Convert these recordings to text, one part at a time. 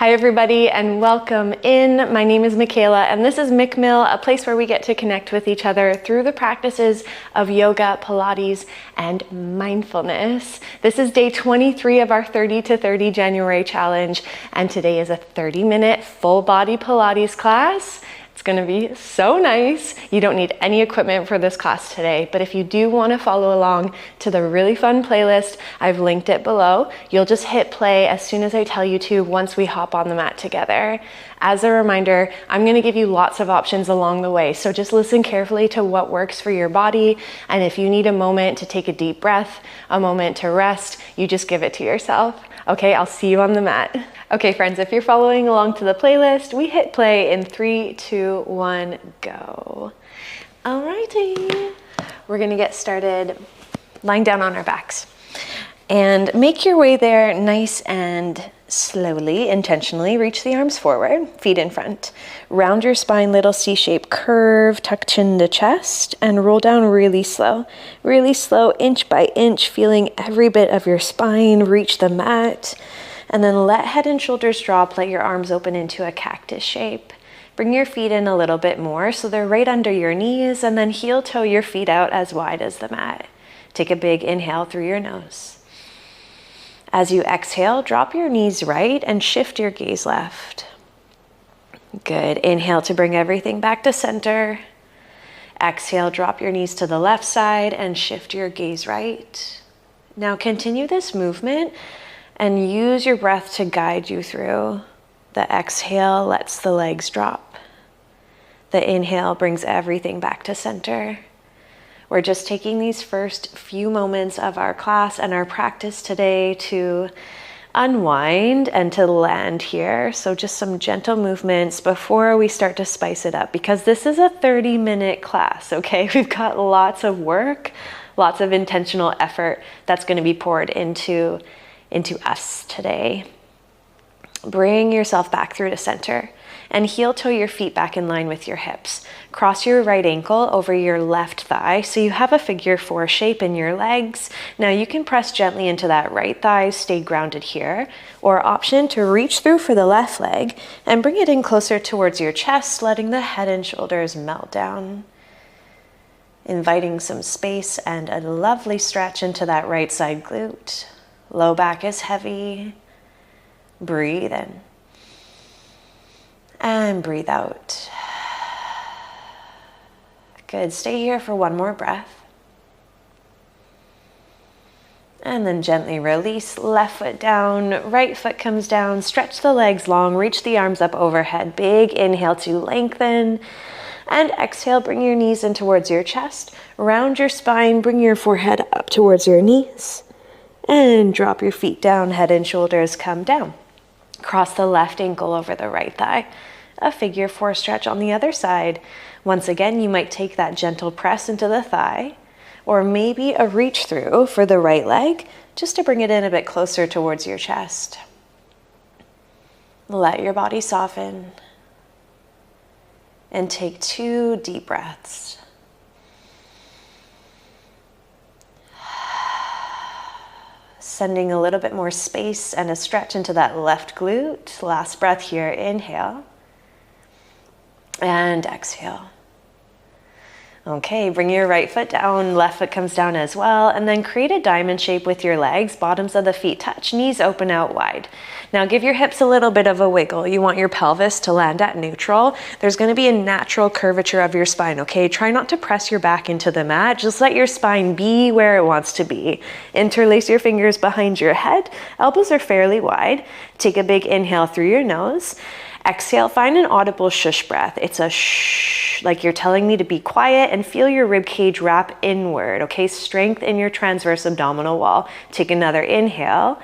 Hi everybody and welcome in. My name is Mikaela and this is MIKMILL, a place where we get to connect with each other through the practices of yoga, Pilates, and mindfulness. This is day 23 of our 30 to 30 January challenge, and today is a 30-minute full body Pilates class. It's gonna be so nice. You don't need any equipment for this class today, but if you do wanna follow along to the really fun playlist, I've linked it below. You'll just hit play as soon as I tell you to once we hop on the mat together. As a reminder, I'm gonna give you lots of options along the way, so just listen carefully to what works for your body, and if you need a moment to take a deep breath, a moment to rest, you just give it to yourself. Okay, I'll see you on the mat. Okay friends, if you're following along to the playlist, we hit play in 3, 2, 1, go. Alrighty, we're gonna get started lying down on our backs. And make your way there nice and slowly, intentionally. Reach the arms forward, feet in front. Round your spine, little C-shaped curve, tuck chin to chest, and roll down really slow, inch by inch, feeling every bit of your spine reach the mat. And then let head and shoulders drop, let your arms open into a cactus shape. Bring your feet in a little bit more so they're right under your knees, and then heel toe your feet out as wide as the mat. Take a big inhale through your nose. As you exhale, drop your knees right and shift your gaze left. Good. Inhale to bring everything back to center. Exhale, drop your knees to the left side and shift your gaze right. Now continue this movement and use your breath to guide you through. The exhale lets the legs drop. The inhale brings everything back to center. We're just taking these first few moments of our class and our practice today to unwind and to land here. So just some gentle movements before we start to spice it up, because this is a 30-minute class, okay? We've got lots of work, lots of intentional effort that's going to be poured into us today. Bring yourself back through to center and heel toe your feet back in line with your hips. Cross your right ankle over your left thigh so you have a figure 4 shape in your legs. Now you can press gently into that right thigh, stay grounded here, or option to reach through for the left leg and bring it in closer towards your chest, letting the head and shoulders melt down. Inviting some space and a lovely stretch into that right side glute. Low back is heavy. Breathe in. And breathe out. Good, stay here for one more breath. And then gently release, left foot down, right foot comes down, stretch the legs long, reach the arms up overhead. Big inhale to lengthen. And exhale, bring your knees in towards your chest. Round your spine, bring your forehead up towards your knees. And drop your feet down, head and shoulders come down. Cross the left ankle over the right thigh. A figure 4 stretch on the other side. Once again, you might take that gentle press into the thigh, or maybe a reach through for the right leg, just to bring it in a bit closer towards your chest. Let your body soften. And take 2 deep breaths. Sending a little bit more space and a stretch into that left glute. Last breath here, inhale. And exhale. Okay, bring your right foot down, left foot comes down as well, and then create a diamond shape with your legs. Bottoms of the feet touch, knees open out wide. Now give your hips a little bit of a wiggle. You want your pelvis to land at neutral. There's going to be a natural curvature of your spine, okay? Try not to press your back into the mat. Just let your spine be where it wants to be. Interlace your fingers behind your head. Elbows are fairly wide. Take a big inhale through your nose. Exhale, find an audible shush breath. It's a shh, like you're telling me to be quiet, and feel your rib cage wrap inward, okay? Strength in your transverse abdominal wall. Take another inhale.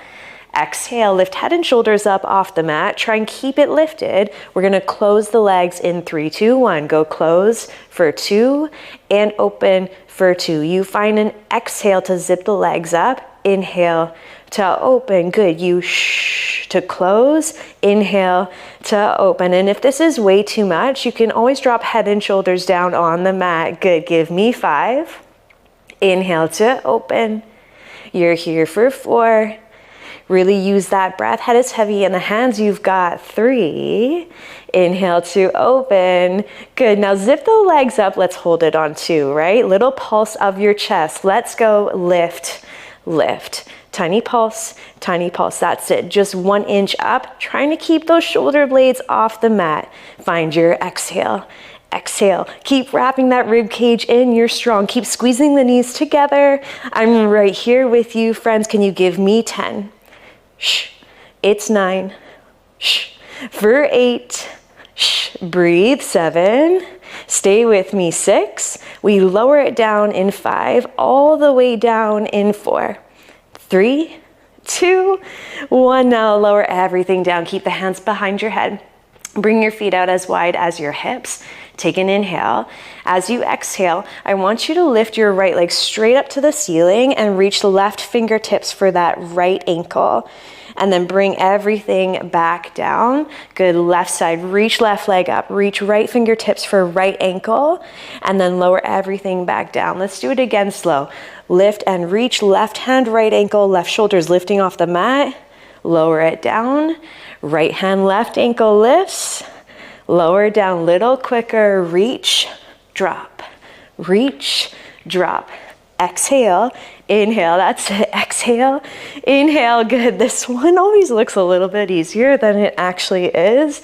Exhale, lift head and shoulders up off the mat. Try and keep it lifted. We're gonna close the legs in 3, 2, 1. Go close for 2 and open for 2. You find an exhale to zip the legs up. Inhale to open. Good. You shh to close. Inhale to open. And if this is way too much, you can always drop head and shoulders down on the mat. Good. Give me 5. Inhale to open. You're here for 4. Really use that breath. Head is heavy in the hands. You've got 3. Inhale to open. Good. Now zip the legs up. Let's hold it on 2, right? Little pulse of your chest. Let's go. Lift, lift. Tiny pulse, tiny pulse. That's it. Just 1 inch up. Trying to keep those shoulder blades off the mat. Find your exhale. Exhale. Keep wrapping that rib cage in. You're strong. Keep squeezing the knees together. I'm right here with you, friends. Can you give me 10? Shh. It's 9. Shh. For 8. Shh. Breathe. 7. Stay with me. 6. We lower it down in 5. All the way down in 4. 3, 2, 1. Now lower everything down. Keep the hands behind your head. Bring your feet out as wide as your hips. Take an inhale. As you exhale, I want you to lift your right leg straight up to the ceiling and reach the left fingertips for that right ankle. And then bring everything back down. Good. Left side. Reach left leg up. Reach right fingertips for right ankle. And then lower everything back down. Let's do it again slow. Lift and reach left hand, right ankle, left shoulder's lifting off the mat. Lower it down. Right hand, left ankle lifts. Lower down, little quicker. Reach, drop. Reach, drop. Exhale, inhale. That's it. Exhale, inhale. Good. This one always looks a little bit easier than it actually is.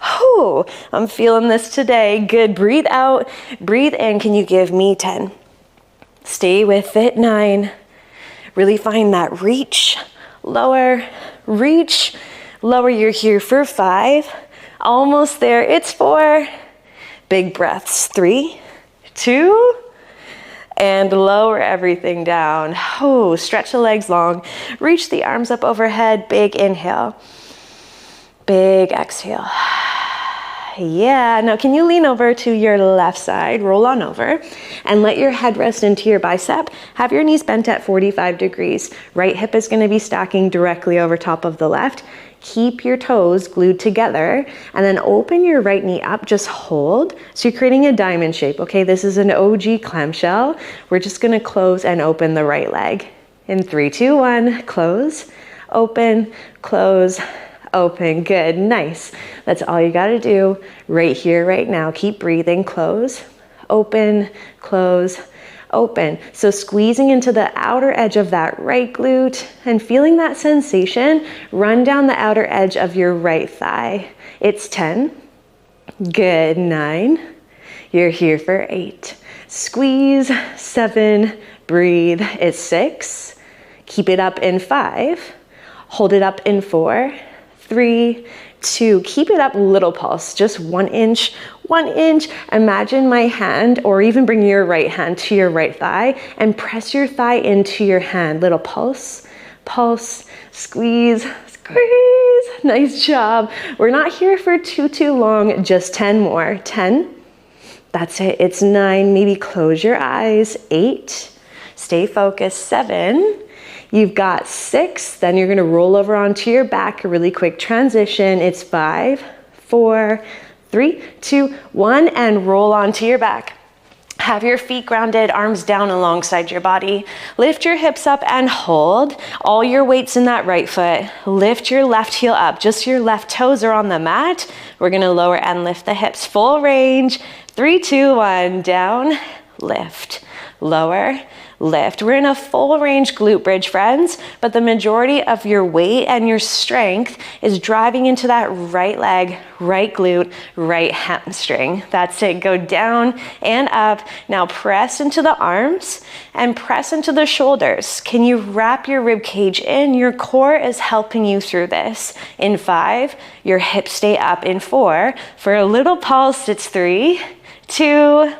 Oh, I'm feeling this today. Good. Breathe out, breathe in. Can you give me 10? Stay with it. 9. Really find that reach, lower, reach, lower. You're here for 5. Almost there. It's 4. Big breaths. 3, 2, and lower everything down. Oh, stretch the legs long. Reach the arms up overhead. Big inhale. Big exhale. Yeah, now can you lean over to your left side, roll on over, and let your head rest into your bicep. Have your knees bent at 45 degrees. Right hip is going to be stacking directly over top of the left. Keep your toes glued together, and then open your right knee up. Just hold. So you're creating a diamond shape, okay? This is an OG clamshell. We're just going to close and open the right leg. In 3, 2, 1, close, open, close, open. Good. Nice. That's all you got to do right here, right now. Keep breathing. Close, open, close, open. So squeezing into the outer edge of that right glute and feeling that sensation run down the outer edge of your right thigh. It's 10. Good. 9. You're here for 8. Squeeze. 7. Breathe. It's 6. Keep it up in 5. Hold it up in 4. 3, 2, keep it up, little pulse, just 1 inch, 1 inch. Imagine my hand, or even bring your right hand to your right thigh and press your thigh into your hand. Little pulse, pulse, squeeze, squeeze. Nice job. We're not here for too long, just 10 more. 10, that's it. It's 9, maybe close your eyes. 8, stay focused. 7, you've got 6, then you're gonna roll over onto your back, a really quick transition. It's 5, 4, 3, 2, 1, and roll onto your back. Have your feet grounded, arms down alongside your body. Lift your hips up and hold. All your weight's in that right foot. Lift your left heel up. Just your left toes are on the mat. We're gonna lower and lift the hips, full range. 3, 2, 1, down, lift, lower, lift. We're in a full range glute bridge, friends, but the majority of your weight and your strength is driving into that right leg, right glute, right hamstring. That's it. Go down and up. Now press into the arms and press into the shoulders. Can you wrap your rib cage in? Your core is helping you through this. In 5, your hips stay up. In 4, for a little pulse, it's 3, 2,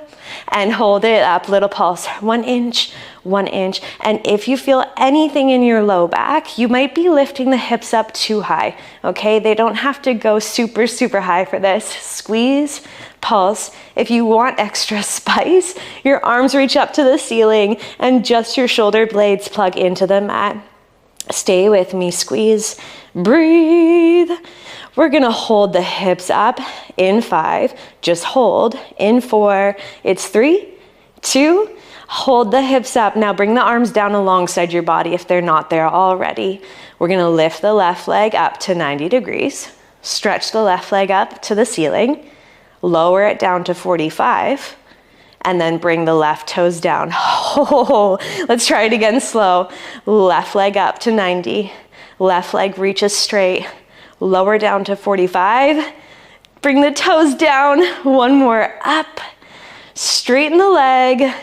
and hold it up, little pulse, 1 inch, 1 inch. And if you feel anything in your low back, you might be lifting the hips up too high, okay? They don't have to go super, super high for this. Squeeze, pulse. If you want extra spice, your arms reach up to the ceiling and just your shoulder blades plug into the mat. Stay with me, squeeze, breathe. We're gonna hold the hips up in 5, just hold. In 4, it's 3, 2, Hold the hips up. Now bring the arms down alongside your body if they're not there already. We're gonna lift the left leg up to 90 degrees. Stretch the left leg up to the ceiling. Lower it down to 45. And then bring the left toes down. Oh, let's try it again slow. Left leg up to 90. Left leg reaches straight. Lower down to 45. Bring the toes down. One more up. Straighten the leg.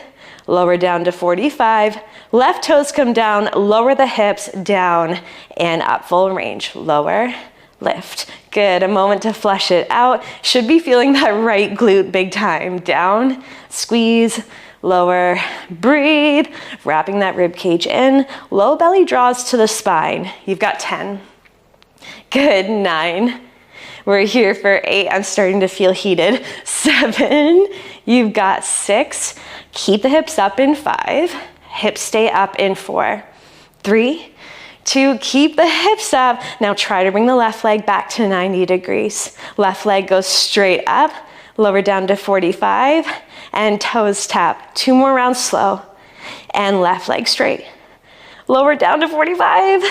Lower down to 45. Left toes come down. Lower the hips down and up. Full range. Lower, lift. Good. A moment to flush it out. Should be feeling that right glute big time. Down, squeeze, lower, breathe. Wrapping that rib cage in. Low belly draws to the spine. You've got 10. Good. 9. We're here for 8. I'm starting to feel heated. 7. You've got 6. Keep the hips up in 5. Hips stay up in 4. 3, 2, keep the hips up. Now try to bring the left leg back to 90 degrees. Left leg goes straight up, lower down to 45, and toes tap. 2 more rounds slow. And left leg straight. Lower down to 45,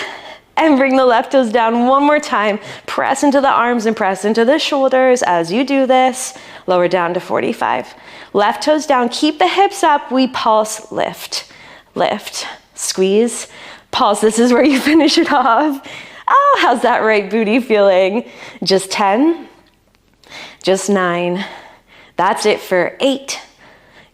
and bring the left toes down one more time. Press into the arms and press into the shoulders as you do this. Lower down to 45. Left toes down, keep the hips up. We pulse, lift, lift, squeeze, pulse. This is where you finish it off. Oh, how's that right booty feeling? Just 10, just 9. That's it for 8.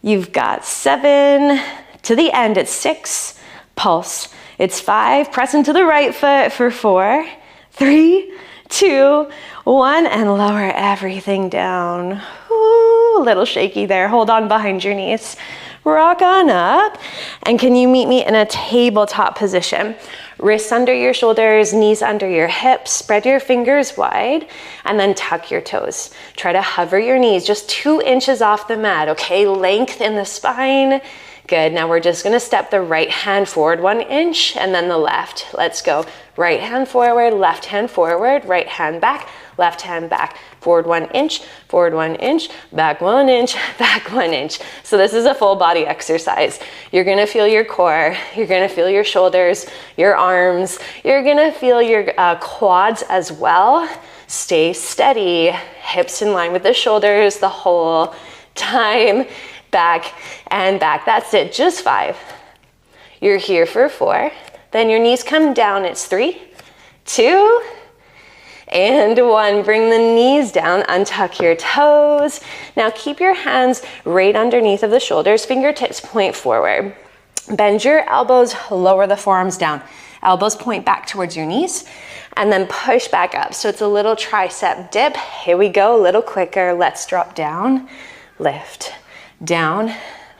You've got 7. To the end, it's 6, pulse. It's 5, press into the right foot for 4, 3, 2, 1, and lower everything down. Ooh, a little shaky there. Hold on behind your knees. Rock on up. And can you meet me in a tabletop position? Wrists under your shoulders, knees under your hips, spread your fingers wide, and then tuck your toes. Try to hover your knees just 2 inches off the mat, okay? Length in the spine. Good. Now we're just going to step the right hand forward 1 inch and then the left. Let's go. Right hand forward, left hand forward, right hand back, left hand back. Forward 1 inch, forward 1 inch, back 1 inch, back 1 inch. So this is a full body exercise. You're going to feel your core. You're going to feel your shoulders, your arms. You're going to feel your quads as well. Stay steady. Hips in line with the shoulders the whole time. Back and back. That's it. Just 5. You're here for 4. Then your knees come down. It's 3, 2, and 1. Bring the knees down. Untuck your toes. Now keep your hands right underneath of the shoulders. Fingertips point forward. Bend your elbows. Lower the forearms down. Elbows point back towards your knees. And then push back up. So it's a little tricep dip. Here we go. A little quicker. Let's drop down. Lift. Down,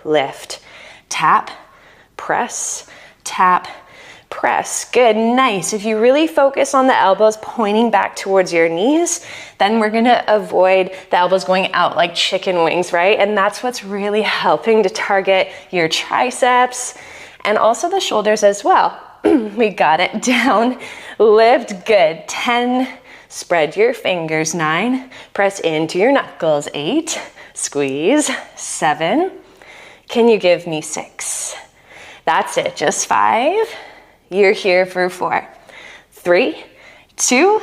lift, tap, press, tap, press. Good, nice. If you really focus on the elbows pointing back towards your knees, then we're gonna avoid the elbows going out like chicken wings, right? And that's what's really helping to target your triceps and also the shoulders as well. We got it. Down, lift, good. 10, spread your fingers. 9, press into your knuckles. 8, squeeze. 7, can you give me 6? That's it, just 5. You're here for 4, 3, 2,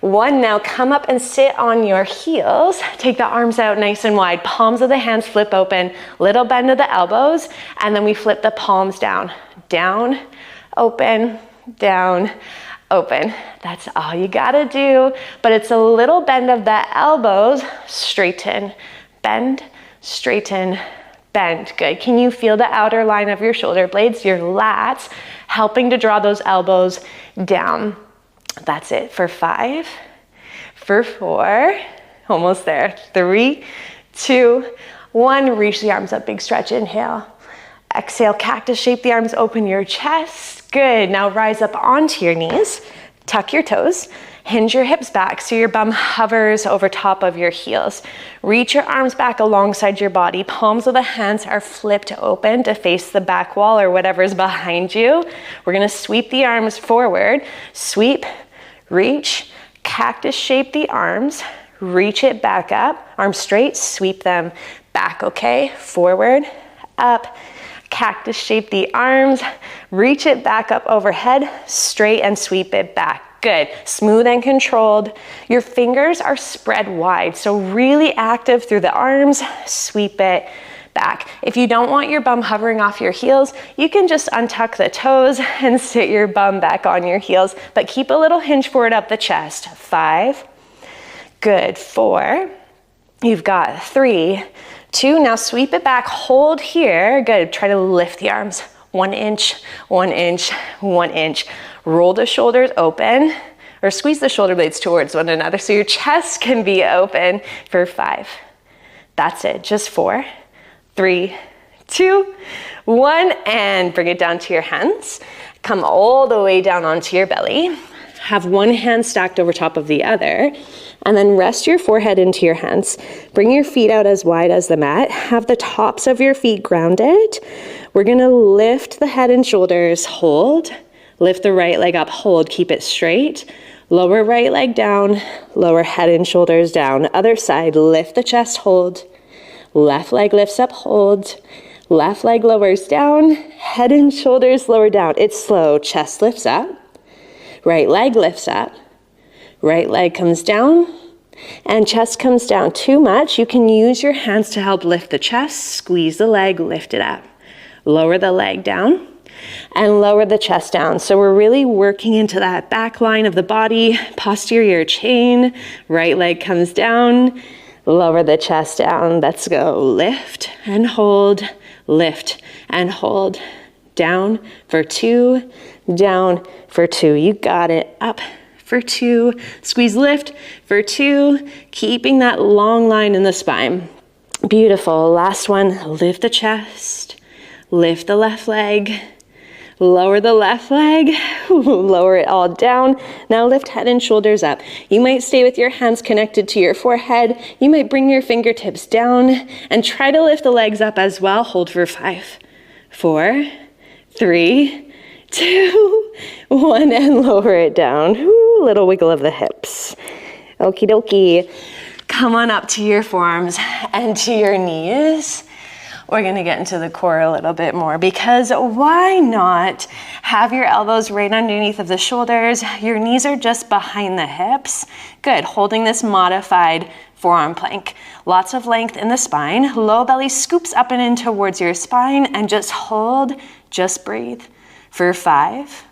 1. Now come up and sit on your heels. Take the arms out nice and wide. Palms of the hands flip open. Little bend of the elbows. And then we flip the palms down. Down, open, down, open. That's all you gotta do. But it's a little bend of the elbows. Straighten, bend, straighten, bend. Good. Can you feel the outer line of your shoulder blades, your lats, helping to draw those elbows down? That's it for 5, for 4, almost there. 3, 2, 1. Reach the arms up, big stretch. Inhale. Exhale, cactus shape the arms, open your chest. Good. Now rise up onto your knees. Tuck your toes. Hinge your hips back so your bum hovers over top of your heels. Reach your arms back alongside your body. Palms of the hands are flipped open to face the back wall or whatever's behind you. We're gonna sweep the arms forward. Sweep, reach, cactus shape the arms. Reach it back up. Arms straight, sweep them back, okay? Forward, up, Cactus shape the arms, reach it back up overhead, straight and sweep it back. Good, smooth and controlled. Your fingers are spread wide, so really active through the arms, sweep it back. If you don't want your bum hovering off your heels, you can just untuck the toes and sit your bum back on your heels, but keep a little hinge forward up the chest. 5, good, 4, you've got 3, 2, now sweep it back, hold here, good, try to lift the arms, 1 inch, 1 inch, 1 inch. Roll the shoulders open, or squeeze the shoulder blades towards one another so your chest can be open for 5. That's it, just 4, 3, 2, 1, and bring it down to your hands. Come all the way down onto your belly. Have one hand stacked over top of the other, and then rest your forehead into your hands. Bring your feet out as wide as the mat. Have the tops of your feet grounded. We're gonna lift the head and shoulders, hold. Lift the right leg up, hold, keep it straight. Lower right leg down, lower head and shoulders down. Other side, lift the chest, hold. Left leg lifts up, hold. Left leg lowers down, head and shoulders lower down. It's slow, chest lifts up. Right leg lifts up. Right leg comes down, and chest comes down. Too much, you can use your hands to help lift the chest. Squeeze the leg, lift it up. Lower the leg down, and lower the chest down. So we're really working into that back line of the body, posterior chain. Right leg comes down, lower the chest down. Let's go. Lift and hold, lift and hold. Down for 2, down for 2. You got it. Up for 2. Squeeze, lift for 2. Keeping that long line in the spine. Beautiful. Last one. Lift the chest. Lift the left leg. Lower the left leg, lower it all down. Now lift head and shoulders up. You might stay with your hands connected to your forehead. You might bring your fingertips down and try to lift the legs up as well. Hold for 5, 4, 3, 2, 1, and lower it down. Ooh, little wiggle of the hips. Okie dokie. Come on up to your forearms and to your knees. We're gonna get into the core a little bit more, because why not have your elbows right underneath of the shoulders? Your knees are just behind the hips. Good, holding this modified forearm plank. Lots of length in the spine. Low belly scoops up and in towards your spine, and just hold, just breathe. For 5,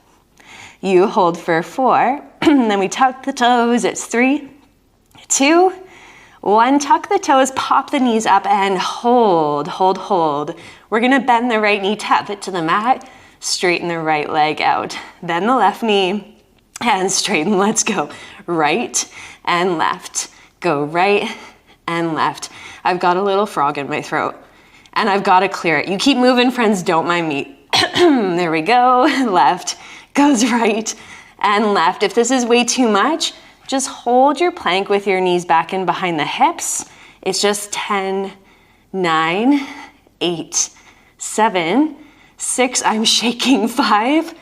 you hold for 4, then we tuck the toes. It's 3, 2, 1, tuck the toes, pop the knees up, and hold, hold, hold. We're gonna bend the right knee, tap it to the mat, straighten the right leg out. Bend the left knee, and straighten, let's go. Right and left, go right and left. I've got a little frog in my throat, and I've gotta clear it. You keep moving, friends, don't mind me. There we go, left goes right and left. If this is way too much, just hold your plank with your knees back in behind the hips. It's just 10, 9, 8, 7, 6, I'm shaking, 5,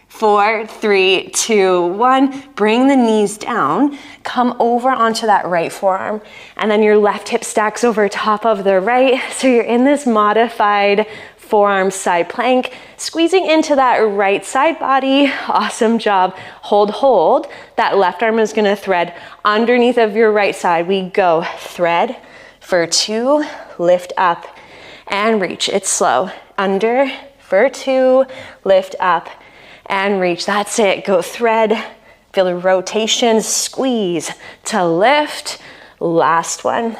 4, 3, 2, 1. Bring the knees down, come over onto that right forearm, and then your left hip stacks over top of the right. So you're in this modified forearm side plank, squeezing into that right side body. Awesome job. Hold, hold. That left arm is gonna thread underneath of your right side. We go thread for 2, lift up and reach. It's slow. Under for 2, lift up and reach. That's it. Go thread. Feel the rotation, squeeze to lift. Last one.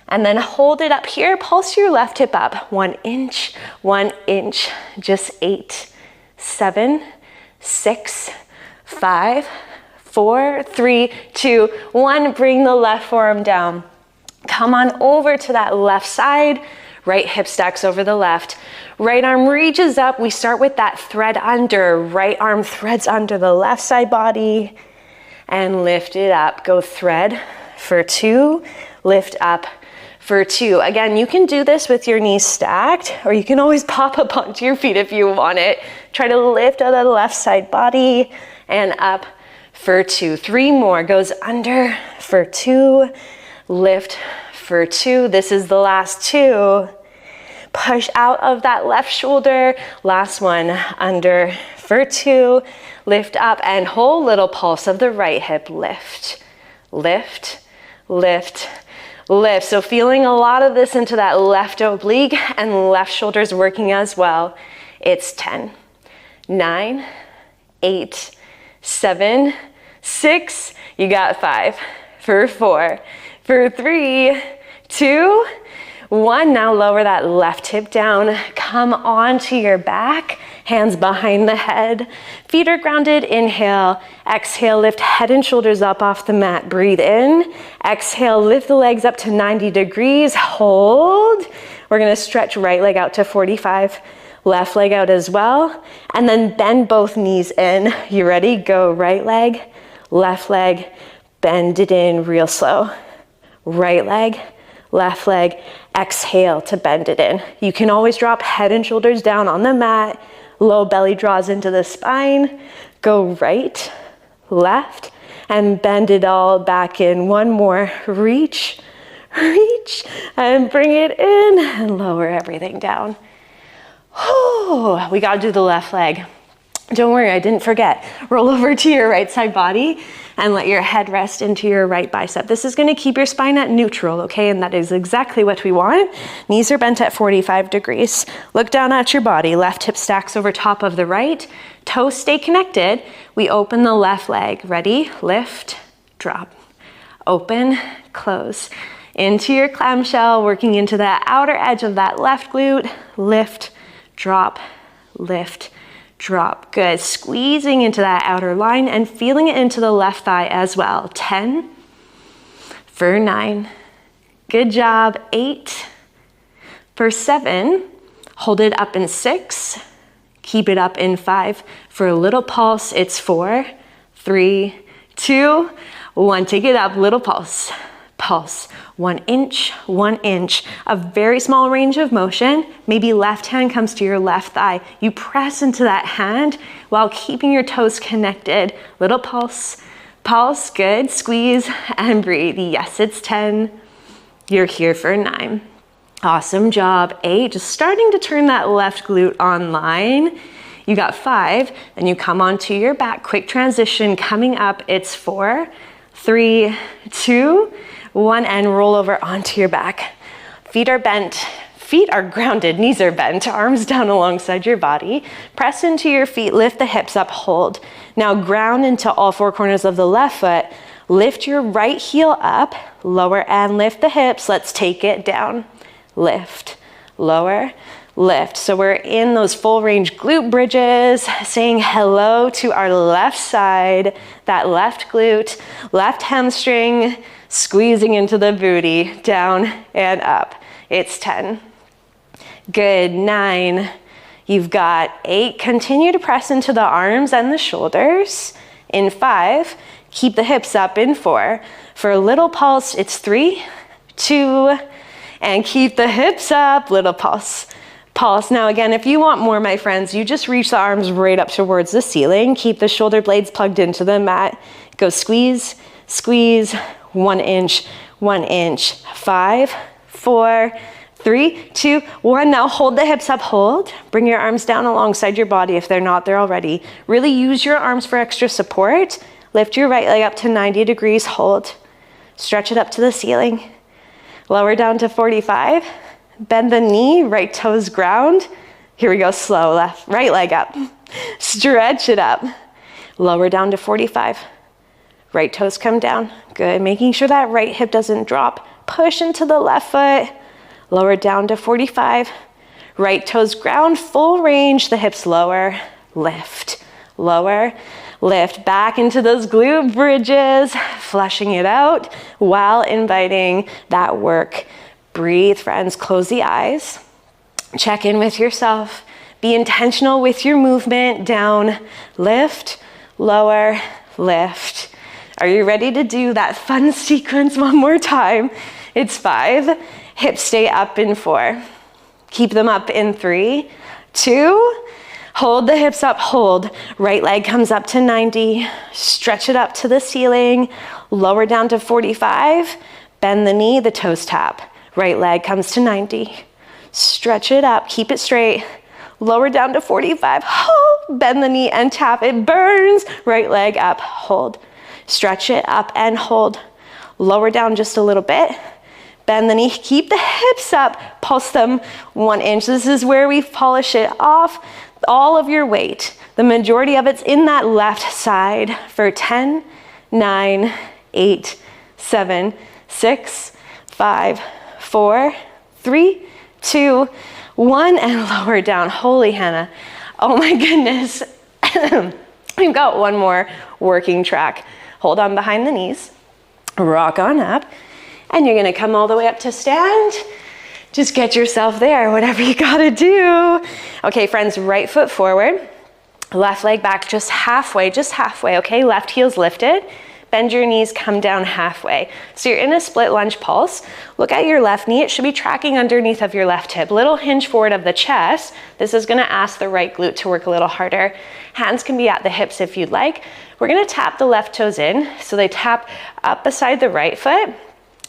And then hold it up here, pulse your left hip up. 1 inch, 1 inch, just 8, 7, 6, 5, 4, 3, 2, 1. Bring the left forearm down. Come on over to that left side. Right hip stacks over the left. Right arm reaches up. We start with that thread under. Right arm threads under the left side body. And lift it up. Go thread for 2, lift up for 2. Again, you can do this with your knees stacked, or you can always pop up onto your feet if you want it. Try to lift out of the left side body and up for 2. 3 more. Goes under for 2, lift for 2. This is the last 2. Push out of that left shoulder. Last one, under for 2. Lift up and hold, little pulse of the right hip. Lift, lift, lift, lift. So feeling a lot of this into that left oblique and left shoulders working as well. It's 10, 9, 8, 7, 6. You got 5, for 4, for 3, 2, 1. Now lower that left hip down. Come onto your back. Hands behind the head. Feet are grounded. Inhale. Exhale, lift head and shoulders up off the mat. Breathe in. Exhale, lift the legs up to 90 degrees. Hold. We're going to stretch right leg out to 45. Left leg out as well. And then bend both knees in. You ready? Go right leg, left leg. Bend it in real slow. Right leg, left leg. Exhale to bend it in. You can always drop head and shoulders down on the mat. Low belly draws into the spine. Go right, left, and bend it all back in. One more. Reach, reach, and bring it in and lower everything down. Oh, we got to do the left leg. Don't worry, I didn't forget. Roll over to your right side body and let your head rest into your right bicep. This is going to keep your spine at neutral, okay? And that is exactly what we want. Knees are bent at 45 degrees. Look down at your body. Left hip stacks over top of the right. Toes stay connected. We open the left leg. Ready? Lift, drop. Open, close. Into your clamshell, working into the outer edge of that left glute. Lift, drop, lift, drop. Good. Squeezing into that outer line and feeling it into the left thigh as well. 10, for 9. Good job. 8, for 7. Hold it up in 6. Keep it up in 5. For a little pulse, it's 4, 3, 2, 1. Take it up, little pulse. Pulse. 1 inch, 1 inch. A very small range of motion. Maybe left hand comes to your left thigh. You press into that hand while keeping your toes connected. Little pulse, pulse, good. Squeeze and breathe. Yes, it's 10. You're here for 9. Awesome job. 8, just starting to turn that left glute online. You got 5, then you come onto your back. Quick transition coming up. It's 4, 3, 2, 1, and roll over onto your back. Feet are bent, feet are grounded, knees are bent, arms down alongside your body. Press into your feet, lift the hips up, hold. Now ground into all 4 corners of the left foot. Lift your right heel up, lower and lift the hips. Let's take it down. Lift, lower, lift. So we're in those full range glute bridges, saying hello to our left side, that left glute, left hamstring, squeezing into the booty, down and up. It's 10. Good. 9. You've got 8. Continue to press into the arms and the shoulders. In 5, keep the hips up. In 4, for a little pulse, it's 3, 2, and keep the hips up, little pulse. Pulse. Now again, if you want more, my friends, you just reach the arms right up towards the ceiling. Keep the shoulder blades plugged into the mat. Go squeeze, squeeze. 1 inch, 1 inch. 5, 4, 3, 2, 1. Now hold the hips up, hold. Bring your arms down alongside your body if they're not there already. Really use your arms for extra support. Lift your right leg up to 90 degrees, hold. Stretch it up to the ceiling. Lower down to 45. Bend the knee, right toes ground. Here we go, slow, left, right leg up. Stretch it up. Lower down to 45. Right toes come down. Good. Making sure that right hip doesn't drop. Push into the left foot. Lower down to 45. Right toes ground, full range. The hips lower. Lift. Lower. Lift. Back into those glute bridges. Flushing it out while inviting that work. Breathe, friends. Close the eyes. Check in with yourself. Be intentional with your movement. Down. Lift. Lower. Lift. Are you ready to do that fun sequence one more time? It's 5. Hips stay up in 4. Keep them up in 3, 2. Hold the hips up, hold. Right leg comes up to 90. Stretch it up to the ceiling. Lower down to 45. Bend the knee, the toes tap. Right leg comes to 90. Stretch it up, keep it straight. Lower down to 45, hold, bend the knee and tap, it burns. Right leg up, hold. Stretch it up and hold. Lower down just a little bit. Bend the knee, keep the hips up, pulse them 1 inch. This is where we polish it off, all of your weight. The majority of it's in that left side for 10, 9, 8, 7, 6, 5, 4, 3, 2, 1, and lower down. Holy Hannah. Oh my goodness. We've got one more working track. Hold on behind the knees, rock on up, and you're gonna come all the way up to stand. Just get yourself there, whatever you gotta do. Okay, friends, right foot forward, left leg back just halfway, okay? Left heel's lifted. Bend your knees, come down halfway. So you're in a split lunge pulse. Look at your left knee. It should be tracking underneath of your left hip. Little hinge forward of the chest. This is gonna ask the right glute to work a little harder. Hands can be at the hips if you'd like. We're gonna tap the left toes in. So they tap up beside the right foot.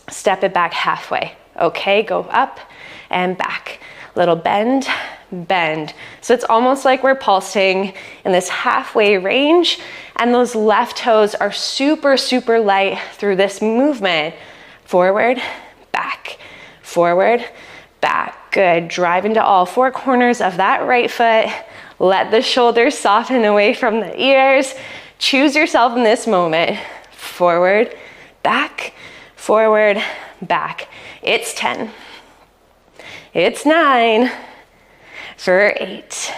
Step it back halfway. Okay, go up and back. Little bend, bend. So it's almost like we're pulsing in this halfway range, and those left toes are super, super light through this movement. Forward, back, forward, back. Good. Drive into all 4 corners of that right foot. Let the shoulders soften away from the ears. Choose yourself in this moment. Forward, back, forward, back. It's 10. It's 9. For 8.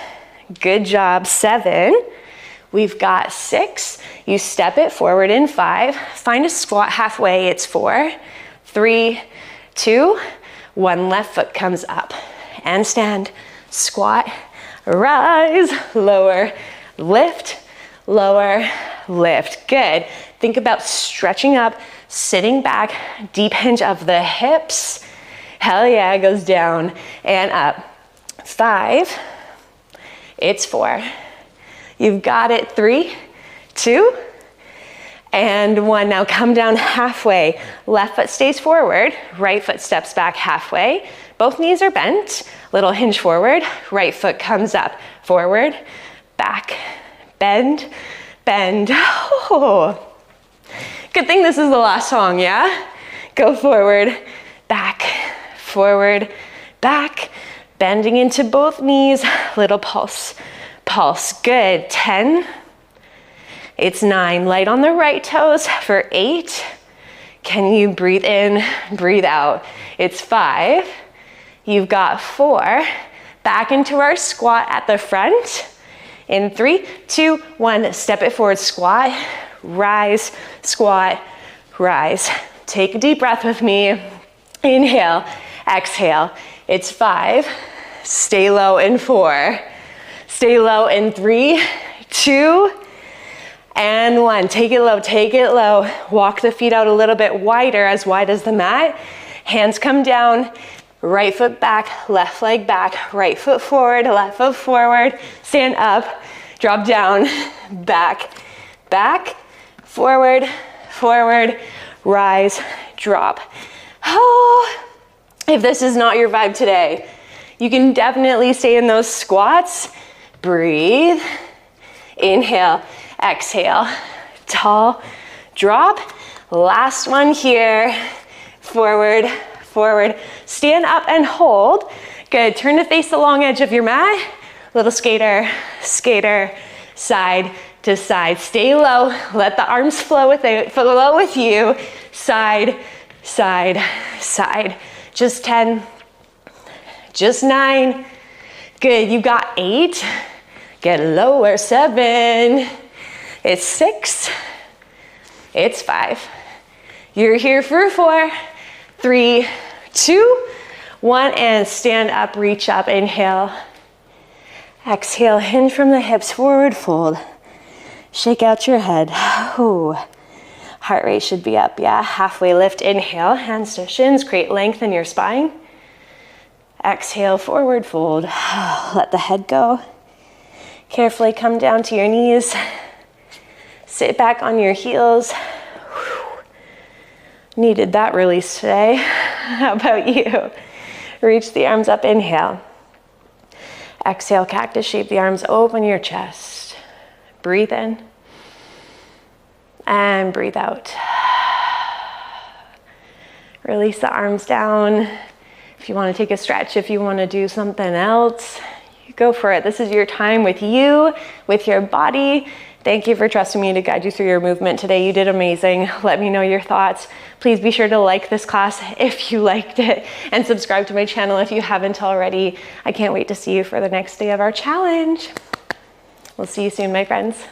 Good job. 7. We've got 6. You step it forward in 5. Find a squat halfway. It's 4, 3, 2, 1. Left foot comes up and stand. Squat, rise, lower, lift, lower, lift. Good. Think about stretching up, sitting back, deep hinge of the hips. Hell yeah, goes down and up. 5, it's 4. You've got it. 3, 2, and 1. Now come down halfway. Left foot stays forward, right foot steps back halfway. Both knees are bent, little hinge forward, right foot comes up, forward, back, bend, bend. Oh. Good thing this is the last song, yeah? Go forward, back, forward, back, bending into both knees, little pulse, pulse. Good. 10. It's 9. Light on the right toes for 8. Can you breathe in, breathe out? It's 5. You've got 4. Back into our squat at the front. In 3, 2, 1. Step it forward, squat, rise, squat, rise. Take a deep breath with me. Inhale, exhale. It's 5. Stay low in 4. Stay low in 3, 2, and 1. Take it low, take it low. Walk the feet out a little bit wider, as wide as the mat. Hands come down, right foot back, left leg back, right foot forward, left foot forward. Stand up, drop down, back, back, forward, forward, rise, drop. Oh, if this is not your vibe today, you can definitely stay in those squats. Breathe, inhale, exhale, tall, drop. Last one here, forward, forward. Stand up and hold. Good, turn to face the long edge of your mat. Little skater, skater, side to side. Stay low, let the arms flow with you. Side, side, side. Just 10, just 9. Good, you got 8. Get lower, 7. It's 6. It's 5. You're here for 4, 3, 2, 1, and stand up, reach up, inhale. Exhale, hinge from the hips, forward fold. Shake out your head. Ooh. Heart rate should be up, yeah? Halfway lift, inhale, hands to shins, create length in your spine. Exhale, forward fold. Let the head go. Carefully come down to your knees. Sit back on your heels. Needed that release today. How about you? Reach the arms up, inhale. Exhale, cactus shape the arms, open your chest. Breathe in. And breathe out. Release the arms down. If you want to take a stretch, if you want to do something else, you go for it. This is your time with you, with your body. Thank you for trusting me to guide you through your movement today. You did amazing. Let me know your thoughts. Please be sure to like this class if you liked it and subscribe to my channel if you haven't already. I can't wait to see you for the next day of our challenge. We'll see you soon, my friends.